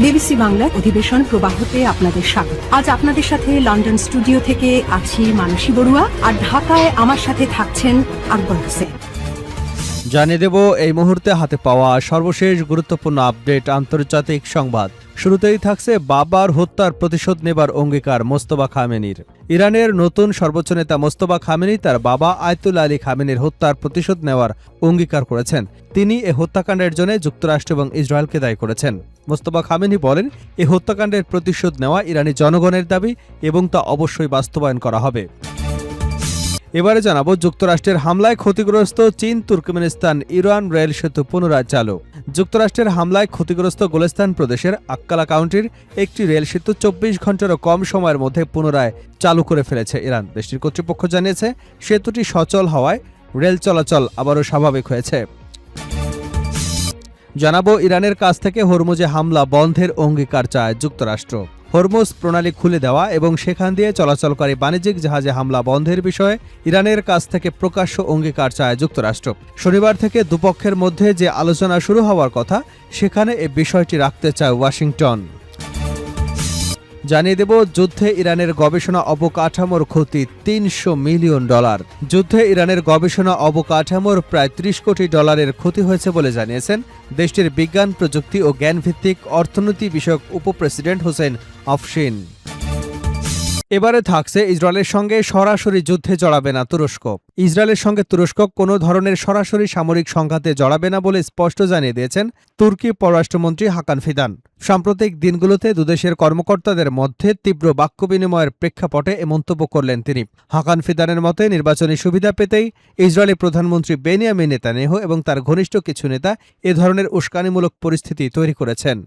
BBC বাংলার অধিবেশন প্রবাহতে আপনাদের স্বাগত। আজ আপনাদের সাথে লন্ডন স্টুডিও থেকে আছি মানসী বড়ুয়া, আর ঢাকায় আমার সাথে থাকছেন আকবর হোসেন। জানিয়ে দেব এই মুহূর্তে হাতে পাওয়া সর্বশেষ গুরুত্বপূর্ণ আপডেট আন্তর্জাতিক সংবাদ। শুরুতেই থাকছে বাবার হত্যার প্রতিশোধ নেবার অঙ্গীকার মোস্তফা খামেনির। ইরানের নতুন সর্বোচ্চ নেতা মোস্তফা খামেনি তার বাবা আয়াতুল্লাহ আলী খামেনির হত্যার প্রতিশোধ নেওয়ার অঙ্গীকার করেছেন। তিনি এ হত্যাকাণ্ডের জন্য যুক্তরাষ্ট্র এবং ইসরায়েলকে দায়ী করেছেন। মোস্তফা খামেনি বলেন, এ হত্যাকাণ্ডের প্রতিশোধ নেওয়া ইরানি জনগণের দাবি এবং তা অবশ্যই বাস্তবায়ন করা হবে। এবারে জানাবো, যুক্তরাষ্ট্রের হামলায় ক্ষতিগ্রস্ত চীন তুর্কমেনিস্তান ইরান রেল সেতু পুনরায় চালু। যুক্তরাষ্ট্রের হামলায় ক্ষতিগ্রস্ত গোলেস্তান প্রদেশের আক্কালা কাউন্টির একটি রেল সেতু 24 ঘন্টারও কম সময়ের মধ্যে পুনরায় চালু করে ফেলেছে ইরান। দেশটির কর্তৃপক্ষ জানিয়েছে, সেতুটি সচল হওয়ায় রেল চলাচল আবারও স্বাভাবিক হয়েছে। জানাবো, ইরানের কাছ থেকে হরমুজে হামলা বন্ধের অঙ্গীকার চায় যুক্তরাষ্ট্র। হরমুজ প্রণালী খুলে দেওয়া এবং সেখান দিয়ে চলাচলকারী বাণিজ্যিক জাহাজে হামলা বন্ধের বিষয়ে ইরানের কাছ থেকে প্রকাশ্য অঙ্গীকার চায় যুক্তরাষ্ট্র। শনিবার থেকে দুপক্ষের মধ্যে যে আলোচনা শুরু হওয়ার কথা, সেখানে এ বিষয়টি রাখতে চায় ওয়াশিংটন। জানিয়ে দেব, যুদ্ধে ইরানের গবেষণা অবকাঠামোর ক্ষতি $300 মিলিয়ন। যুদ্ধে ইরানের গবেষণা অবকাঠামোর প্রায় $30 কোটি ক্ষতি হয়েছে বলে জানিয়েছেন দেশটির বিজ্ঞান, প্রযুক্তি ও জ্ঞানভিত্তিক অর্থনীতি বিষয়ক উপপ্রেসিডেন্ট হোসেন আফশিন। এবারে থাকছে, ইসরায়েলের সঙ্গে সরাসরি যুদ্ধে জড়াবে না তুরস্ক। ইসরায়েলের সঙ্গে তুরস্ক কোনো ধরনের সরাসরি সামরিক সংঘাতে জড়াবে না বলে স্পষ্ট জানিয়ে দিয়েছেন তুর্কি পররাষ্ট্রমন্ত্রী হাকান ফিদান। সাম্প্রতিক দিনগুলোতে দুদেশের কর্মকর্তাদের মধ্যে তীব্র বাক্য বিনিময়ের প্রেক্ষাপটে এ মন্তব্য করলেন তিনি। হাকান ফিদানের মতে, নির্বাচনী সুবিধা পেতেই ইসরায়েলি প্রধানমন্ত্রী বেনিয়ামিন নেতানিয়াহু এবং তার ঘনিষ্ঠ কিছু নেতা এ ধরনের উস্কানিমূলক পরিস্থিতি তৈরি করেছেন।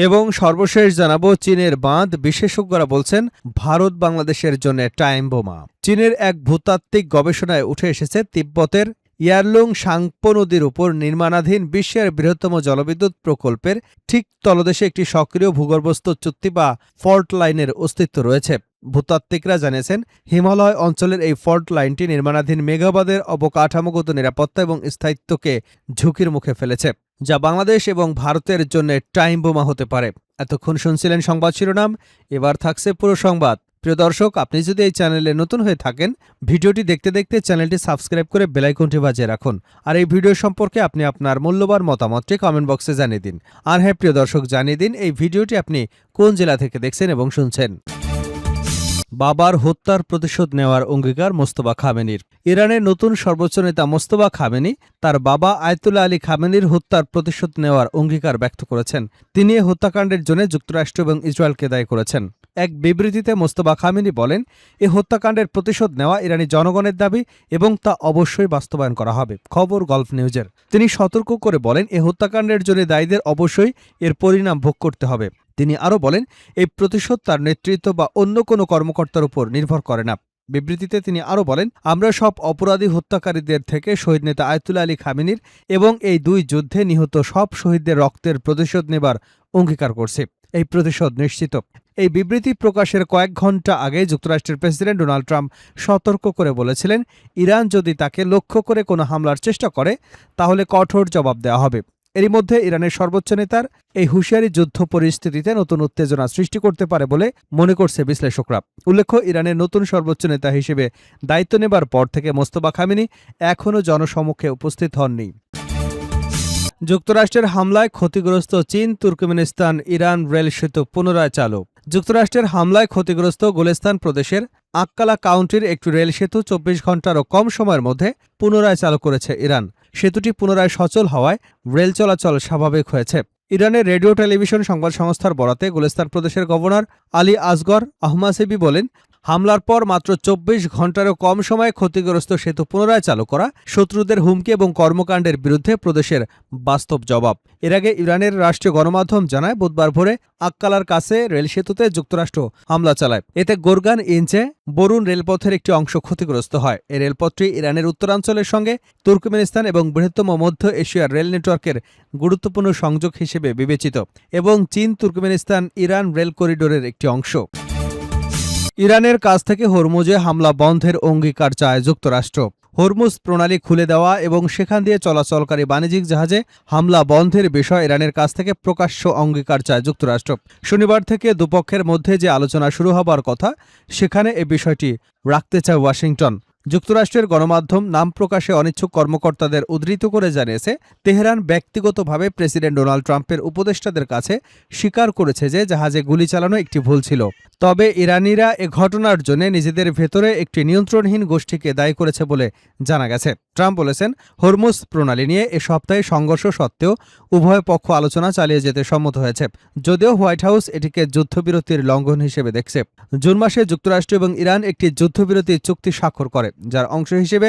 এবং সর্বশেষ জানাবো, চীনের বাঁধ বিশেষজ্ঞরা বলছেন ভারত বাংলাদেশের জন্য টাইম বোমা। চীনের এক ভূতাত্ত্বিক গবেষণায় উঠে এসেছে, তিব্বতের ইয়ারলুং সাংপো নদীর উপর নির্মাণাধীন বিশ্বের বৃহত্তম জলবিদ্যুৎ প্রকল্পের ঠিক তলদেশে একটি সক্রিয় ভূগর্ভস্থ চুক্তি বা ফল্ট লাইনের অস্তিত্ব রয়েছে। ভূতাত্ত্বিকরা জানিয়েছেন, হিমালয় অঞ্চলের এই ফল্ট লাইনটি নির্মাণাধীন মেগাবাদের অবকাঠামোগত নিরাপত্তা এবং স্থায়িত্বকে ঝুঁকির মুখে ফেলেছে, যা বাংলাদেশ এবং ভারতের জন্য টাইম বোমা হতে পারে। এতক্ষণ শুনছিলেন সংবাদ শিরোনাম, এবার থাকছে পুরো সংবাদ। প্রিয় দর্শক, আপনি যদি এই চ্যানেলে নতুন হয়ে থাকেন, ভিডিওটি দেখতে দেখতে চ্যানেলটি সাবস্ক্রাইব করে বেল আইকনটি বাজিয়ে রাখুন। আর এই ভিডিও সম্পর্কে আপনি আপনার মূল্যবান মতামতটি কমেন্ট বক্সে জানিয়ে দিন। আর হ্যাঁ প্রিয় দর্শক, জানিয়ে দিন এই ভিডিওটি আপনি কোন জেলা থেকে দেখছেন এবং শুনছেন। বাবার হত্যার প্রতিশোধ নেওয়ার অঙ্গীকার মোস্তফা খামেনির। ইরানের নতুন সর্বোচ্চ নেতা মোস্তফা খামেনি তার বাবা আয়াতুল্লাহ আলী খামেনির হত্যার প্রতিশোধ নেওয়ার অঙ্গীকার ব্যক্ত করেছেন। তিনি এ হত্যাকাণ্ডের জন্য যুক্তরাষ্ট্র এবং ইসরায়েলকে দায়ী করেছেন। এক বিবৃতিতে মোস্তফা খামেনি বলেন, এ হত্যাকাণ্ডের প্রতিশোধ নেওয়া ইরানি জনগণের দাবি এবং তা অবশ্যই বাস্তবায়ন করা হবে। খবর গলফ নিউজের। তিনি সতর্ক করে বলেন, এ হত্যাকাণ্ডের জন্য দায়ীদের অবশ্যই এর পরিণাম ভোগ করতে হবে। তিনি আরও বলেন, এই প্রতিশোধ তার নেতৃত্ব বা অন্য কোনো কর্মকর্তার উপর নির্ভর করে না। বিবৃতিতে তিনি আরও বলেন, আমরা সব অপরাধী হত্যাকারীদের থেকে শহীদ নেতা আয়াতুল্লাহ আলী খামেনির এবং এই দুই যুদ্ধে নিহত সব শহীদদের রক্তের প্রতিশোধ নেবার অঙ্গীকার করছি। এই প্রতিশোধ নিশ্চিত। এই বিবৃতি প্রকাশের কয়েক ঘণ্টা আগে যুক্তরাষ্ট্রের প্রেসিডেন্ট ডোনাল্ড ট্রাম্প সতর্ক করে বলেছিলেন, ইরান যদি তাকে লক্ষ্য করে কোনো হামলার চেষ্টা করে, তাহলে কঠোর জবাব দেওয়া হবে। এরই মধ্যে ইরানের সর্বোচ্চ নেতার এই হুঁশিয়ারি যুদ্ধ পরিস্থিতিতে নতুন উত্তেজনা সৃষ্টি করতে পারে বলে মনে করছে বিশ্লেষকরা। উল্লেখ্য, ইরানের নতুন সর্বোচ্চ নেতা হিসেবে দায়িত্ব নেবার পর থেকে মোস্তফা খামেনি এখনও জনসমক্ষে উপস্থিত হননি। যুক্তরাষ্ট্রের হামলায় ক্ষতিগ্রস্ত চীন তুর্কমেনিস্তান ইরান রেল সেতু পুনরায় চালু। যুক্তরাষ্ট্রের হামলায় ক্ষতিগ্রস্ত গোলেস্তান প্রদেশের আক্কালা কাউন্টির একটি রেল সেতু 24 ঘন্টারও কম সময়ের মধ্যে পুনরায় চালু করেছে ইরান। সেতুটি পুনরায় সচল হওয়ায় রেল চলাচল স্বাভাবিক হয়েছে। ইরানের রেডিও টেলিভিশন সংবাদ সংস্থার বরাতে গুলিস্তান প্রদেশের গভর্নর আলী আসগর আহমাসেবি বলেন, হামলার পর মাত্র 24 ঘন্টারও কম সময়ে ক্ষতিগ্রস্ত সেতু পুনরায় চালু করা শত্রুদের হুমকি এবং কর্মকাণ্ডের বিরুদ্ধে প্রদেশের বাস্তব জবাব। এর আগে ইরানের রাষ্ট্রীয় গণমাধ্যম জানায়, বুধবার ভোরে আক্কালার কাছে রেল সেতুতে যুক্তরাষ্ট্র হামলা চালায়। এতে গোরগান ইঞ্চে বরুণ রেলপথের একটি অংশ ক্ষতিগ্রস্ত হয়। এই রেলপথটি ইরানের উত্তরাঞ্চলের সঙ্গে তুর্কমেনিস্তান এবং বৃহত্তম মধ্য এশিয়ার রেল নেটওয়ার্কের গুরুত্বপূর্ণ সংযোগ হিসেবে বিবেচিত এবং চীন তুর্কমেনিস্তান ইরান রেল করিডোরের একটি অংশ। ইরানের কাছ থেকে হরমুজে হামলা বন্ধের অঙ্গীকার চায় যুক্তরাষ্ট্র। হরমুজ প্রণালী খুলে দেওয়া এবং সেখান দিয়ে চলাচলকারী বাণিজ্যিক জাহাজে হামলা বন্ধের বিষয় ইরানের কাছ থেকে প্রকাশ্য অঙ্গীকার চায় যুক্তরাষ্ট্র। শনিবার থেকে দুপক্ষের মধ্যে যে আলোচনা শুরু হবার কথা, সেখানে এ বিষয়টি রাখতে চায় ওয়াশিংটন। যুক্তরাষ্ট্রের গণমাধ্যম নাম প্রকাশে অনিচ্ছুক কর্মকর্তাদের উদ্ধৃত করে জানিয়েছে, তেহরান ব্যক্তিগতভাবে প্রেসিডেন্ট ডোনাল্ড ট্রাম্পের উপদেষ্টাদের কাছে স্বীকার করেছে যে জাহাজে গুলি চালানো একটি ভুল ছিল। তবে ইরানিরা এ ঘটনার জন্য নিজেদের ভেতরে একটি নিয়ন্ত্রণহীন গোষ্ঠীকে দায়ী করেছে বলে জানা গেছে। ট্রাম্প বলেছেন, হরমুজ প্রণালী নিয়ে এ সপ্তাহে সংঘর্ষ সত্ত্বেও উভয় পক্ষ আলোচনা চালিয়ে যেতে সম্মত হয়েছে, যদিও হোয়াইট হাউস এটিকে যুদ্ধবিরতির লঙ্ঘন হিসেবে দেখছে। জুন মাসে যুক্তরাষ্ট্র এবং ইরান একটি যুদ্ধবিরতি চুক্তি স্বাক্ষর করে, যার অংশ হিসেবে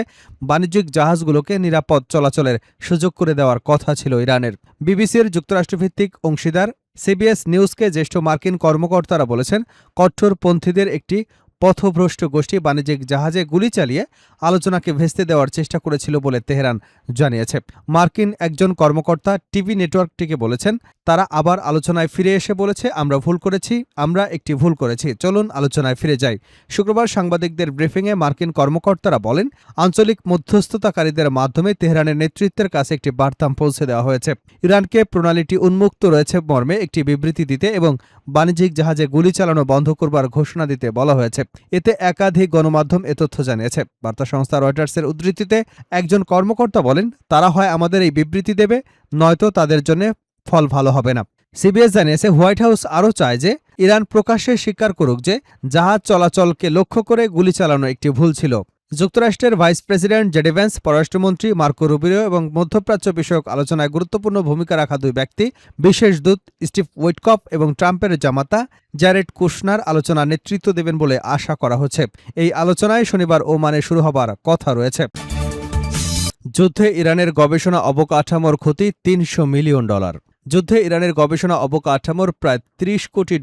বাণিজ্যিক জাহাজগুলোকে নিরাপদ চলাচলের সুযোগ করে দেওয়ার কথা ছিল ইরানের। বিবিসির যুক্তরাষ্ট্রভিত্তিক অংশীদার সিবিএস নিউজকে জ্যেষ্ঠ মার্কিন কর্মকর্তারা বলেছেন, কট্টরপন্থীদের একটি পথভ্রষ্ট গোষ্ঠী বাণিজ্যিক জাহাজে গুলি চালিয়ে আলোচনাকে ভেস্তে দেওয়ার চেষ্টা করেছিল বলে তেহরান জানিয়েছে। মার্কিন একজন কর্মকর্তা টিভি নেটওয়ার্কটিকে বলেছেন, তারা আবার আলোচনায় ফিরে এসে বলেছে, আমরা ভুল করেছি, আমরা একটি ভুল করেছি, চলুন আলোচনায় ফিরে যাই। শুক্রবার সাংবাদিকদের ব্রিফিংয়ে মার্কিন কর্মকর্তারা বলেন, আঞ্চলিক মধ্যস্থতাকারীদের মাধ্যমে তেহরানের নেতৃত্বের কাছে একটি বার্তা পৌঁছে দেওয়া হয়েছে। ইরানকে প্রণালীটি উন্মুক্ত রয়েছে মর্মে একটি বিবৃতি দিতে এবং বাণিজ্যিক জাহাজে গুলি চালানো বন্ধ করবার ঘোষণা দিতে বলা হয়েছে। এতে একাধিক গণমাধ্যম এ তথ্য জানিয়েছে। বার্তা সংস্থা রয়টার্সের উদ্ধৃতিতে একজন কর্মকর্তা বলেন, তারা হয় আমাদের এই বিবৃতি দেবে, নয়তো তাদের জন্য ফল ভালো হবে না। সিবিএস জানিয়েছে, হোয়াইট হাউস আরও চায় যে ইরান প্রকাশ্যে স্বীকার করুক যে জাহাজ চলাচলকে লক্ষ্য করে গুলি চালানো একটি ভুল ছিল। যুক্তরাষ্ট্রের ভাইস প্রেসিডেন্ট জেডি ভ্যান্স, পররাষ্ট্রমন্ত্রী মার্কো রুবিও এবং মধ্যপ্রাচ্য বিষয়ক আলোচনায় গুরুত্বপূর্ণ ভূমিকা রাখা দুই ব্যক্তি, বিশেষ দূত স্টিভ উইটকফ এবং ট্রাম্পের জামাতা জ্যারেড কুশনার আলোচনার নেতৃত্ব দেবেন বলে আশা করা হচ্ছে। এই আলোচনায় শনিবার ওমানে শুরু হবার কথা রয়েছে। যুদ্ধে ইরানের গবেষণা অবকাঠামোর ক্ষতি $300 মিলিয়ন। যুদ্ধে ইরানের গবেষণা অবকাঠামোর প্রায় $30 কোটি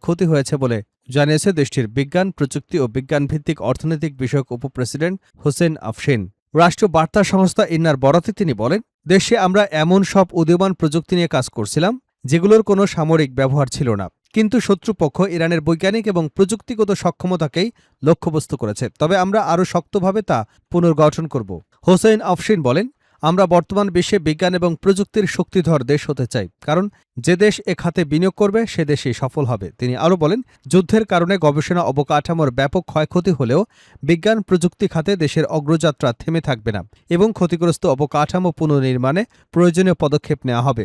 ক্ষতি হয়েছে বলে জানিয়েছে দেশটির বিজ্ঞান, প্রযুক্তি ও বিজ্ঞানভিত্তিক অর্থনৈতিক বিষয়ক উপপ্রেসিডেন্ট হোসেন আফশিন। রাষ্ট্রীয় বার্তা সংস্থা ইন্নার বরাতে তিনি বলেন, দেশে আমরা এমন সব উদীয়মান প্রযুক্তি নিয়ে কাজ করছিলাম যেগুলোর কোনো সামরিক ব্যবহার ছিল না, কিন্তু শত্রুপক্ষ ইরানের বৈজ্ঞানিক এবং প্রযুক্তিগত সক্ষমতাকেই লক্ষ্যবস্তু করেছে। তবে আমরা আরও শক্তভাবে তা পুনর্গঠন করব। হোসেন আফশিন বলেন, আমরা বর্তমান বিশ্বে বিজ্ঞান এবং প্রযুক্তির শক্তিধর দেশ হতে চাই, কারণ যে দেশ এ খাতে বিনিয়োগ করবে সে দেশই সফল হবে। তিনি আরও বলেন, যুদ্ধের কারণে গবেষণা অবকাঠামোর ব্যাপক ক্ষয়ক্ষতি হলেও বিজ্ঞান প্রযুক্তি খাতে দেশের অগ্রযাত্রা থেমে থাকবে না এবং ক্ষতিগ্রস্ত অবকাঠামো পুনর্নির্মাণে প্রয়োজনীয় পদক্ষেপ নেওয়া হবে।